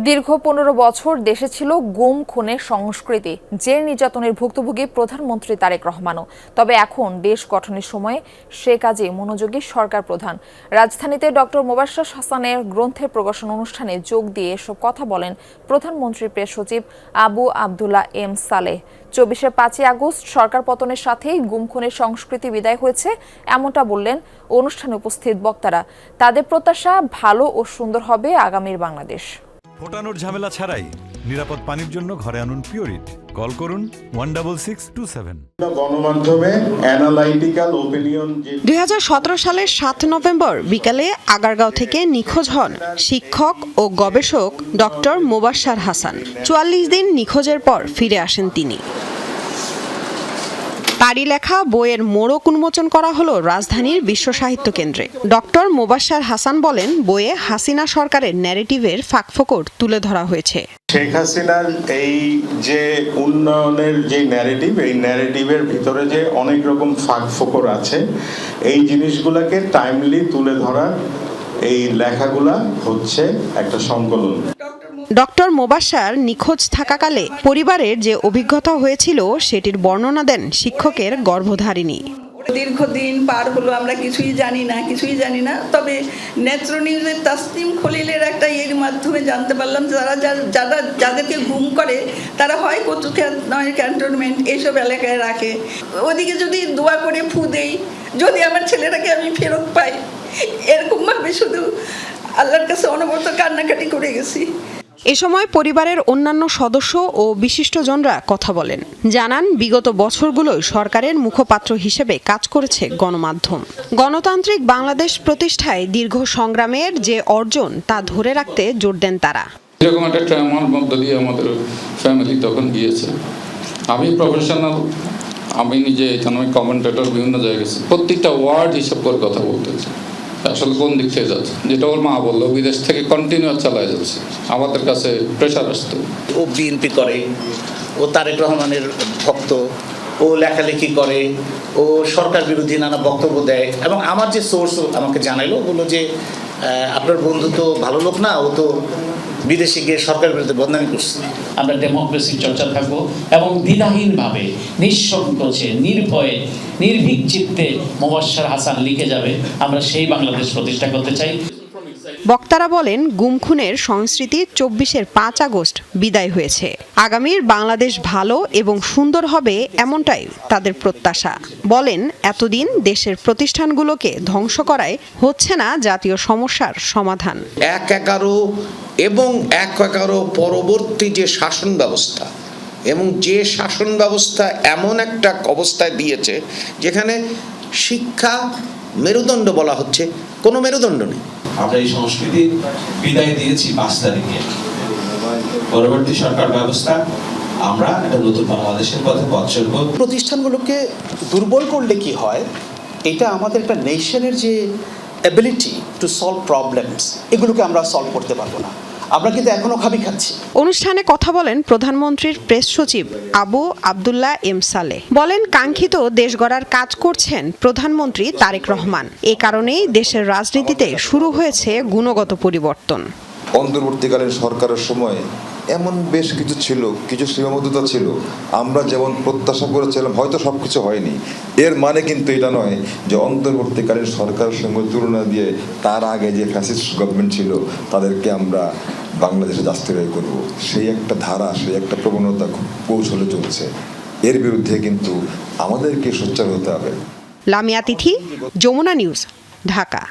দীর্ঘ ১৫ বছর দেশে ছিল গুম খুনের সংস্কৃতি, জেল নির্যাতনের ভুক্তভোগী প্রধানমন্ত্রী তারেক রহমানও। তবে এখন দেশ গঠনের সময়ে সে কাজে মনোযোগী সরকার প্রধান। রাজধানীতে ডক্টর মোবাশ্বের হাসানের গ্রন্থের প্রকাশন অনুষ্ঠানে যোগ দিয়ে এসব কথা বলেন প্রধানমন্ত্রীর প্রেস সচিব আবু আবদুল্লাহ এম সালেহ। ২৪শে ৫ই আগস্ট সরকার পতনের সাথেই গুম খুনের সংস্কৃতি বিদায় হয়েছে, এমনটা বললেন অনুষ্ঠানে উপস্থিত বক্তারা। তাদের প্রত্যাশা, ভালো ও সুন্দর হবে আগামীর বাংলাদেশ। ফোটানোর ঝামেলা ছাড়াই নিরাপদ পানির জন্য ঘরে আনুন পিওরিট। কল করুন 16627। গণমাধ্যমে অ্যানালাইটিক্যাল ওপিনিয়ন। ২০১৭ সালের ৭ নভেম্বর বিকালে আগারগাঁও থেকে নিখোঁজ হন শিক্ষক ও গবেষক ডক্টর মোবাশ্বের হাসান। ৪৪ দিন নিখোঁজের পর ফিরে আসেন তিনি। তারই লেখা বইয়ের মোড়ক উন্মোচন করা হলো রাজধানীর বিশ্ব সাহিত্য কেন্দ্রে। ডক্টর মোবাশ্বের হাসান বলেন, বইয়ে হাসিনা সরকারের ন্যারেটিভের ফাঁকফোকর তুলে ধরা হয়েছে। শেখ হাসিনার এই যে উন্নয়নের যে ন্যারেটিভ, এই ন্যারেটিভের ভিতরে যে অনেক রকম ফাঁকফোকর আছে, এই জিনিসগুলোকে টাইমলি তুলে ধরার এই লেখাগুলা হচ্ছে একটা সংকলন। ডক্টর মোবাশ্বের নিখোঁজ থাকাকালে পরিবারের যে অভিজ্ঞতা হয়েছিল সেটির বর্ণনা দেন শিক্ষকের গর্ভধারিণী। দীর্ঘদিন পার হলো, আমরা কিছুই জানি না। তবে নেত্র নিউজের তাসনিম খলিলের একটা এর মাধ্যমে জানতে পারলাম যাদেরকে গুম করে তারা হয় কচুক্ষেত নয় ক্যান্টনমেন্ট এইসব এলাকায় রাখে। ওদিকে যদি দোয়া করে ফু দেই, যদি আমার ছেলেটাকে আমি ফেরত পাই, এরকমভাবে শুধু আল্লাহর কাছে অনবরত কান্নাকাটি করে গেছি। এ সময় পরিবারের অন্যান্য সদস্য ও বিশিষ্টজনরা কথা বলেন, জানান বিগত বছরগুলোয় সরকারের মুখপাত্র হিসেবে কাজ করেছে গণমাধ্যম। গণতান্ত্রিক বাংলাদেশ প্রতিষ্ঠায় দীর্ঘ সংগ্রামের যে অর্জন তা ধরে রাখতে জোর দেন তারা। এরকম একটা ট্রামার মধ্য দিয়ে আমাদের ফ্যামিলি তখন গিয়েছে। আমি প্রফেশনাল, আমি নিজে ইকোনমিক কমেন্টেটর, বিভিন্ন জায়গায় গেছি, প্রত্যেকটা ওয়ার্ড হিসাব করে কথা বলতেছে আসলে কোন দিক থেকে যাচ্ছে। যেটা ওর মা বললো, বিদেশ থেকে কন্টিনিউ চালায় যাচ্ছে, আমাদের কাছে প্রেশার আসতো। ও বিএনপি করে, ও তারেক রহমানের ভক্ত, ও লেখালেখি করে, ও সরকার বিরোধী নানা বক্তব্য দেয়। এবং আমার যে সোর্স আমাকে জানাইলো, বললো যে আপনার বন্ধু তো ভালো লোক না, ও তো বিদেশে গিয়ে সরকার বিরুদ্ধে বদনামি করছে। আমরা ডেমোক্রেসির চর্চা থাকবো এবং দ্বিধাহীনভাবে, নিঃসংকোচে, নির্ভয়ে, নির্ভীক চিত্তে মোবাশ্বের হাসান লিখে যাবে। আমরা সেই বাংলাদেশ প্রতিষ্ঠা করতে চাই। বক্তারা বলেন, গুম খুনের সংস্কৃতি ২৪শে ৫ আগস্ট বিদায় হয়েছে। আগামীর বাংলাদেশ ভালো এবং সুন্দর হবে, এমনটাই তাদের প্রত্যাশা। বলেন, এতদিন দেশের প্রতিষ্ঠানগুলোকে ধ্বংস করায় হচ্ছে না জাতীয় সমস্যার সমাধান। ১/১১ এবং ১/১১ পরবর্তী যে শাসন ব্যবস্থা, এবং যে শাসন ব্যবস্থা এমন একটা অবস্থায় দিয়েছে যেখানে শিক্ষা মেরুদণ্ড বলা হচ্ছে, কোনো মেরুদণ্ড নেই। আমরা এই সংস্কৃতি বিদায় দিয়েছি ৫ তারিখে। পরবর্তী সরকার ব্যবস্থা, আমরা একটা নতুন বাংলাদেশের পথে পথ চলব। প্রতিষ্ঠানগুলোকে দুর্বল করলে কি হয়, এটা আমাদের একটা নেশনের যে অ্যাবিলিটি টু সলভ প্রবলেমস, এগুলোকে আমরা সলভ করতে পারবো না। আমরা কিন্তু এখনো খাচ্ছি। অনুষ্ঠানে কথা বলেন প্রধানমন্ত্রীর প্রেস সচিব আবু আবদুল্লাহ এম সালেহ। বলেন, কাঙ্ক্ষিত দেশ গড়ার কাজ করছেন প্রধানমন্ত্রী তারেক রহমান। এ কারণেই দেশের রাজনীতিতে শুরু হয়েছে গুণগত পরিবর্তন। অন্তর্বর্তীকালীন সরকারের সময় এমন বেশ কিছু ছিল, কিছু সীমাবদ্ধতা ছিল। আমরা যেমন প্রত্যাশা করেছিলাম, হয়তো সবকিছু হয়নি। এর মানে কিন্তু এটা নয় যে অন্তর্বর্তীকালীন সরকারের সঙ্গে তুলনা দিয়ে তার আগে যে ফ্যাসিস্ট গভর্নমেন্ট ছিল তাদেরকে আমরা বাংলাদেশে জাস্টিফাই করব, সেই একটা ধারা, সেই একটা প্রবণতা কৌশলে চলছে। এর বিরুদ্ধে কিন্তু আমাদেরকে সোচ্চার হতে হবে। লামিয়া তিথি, যমুনা নিউজ, ঢাকা।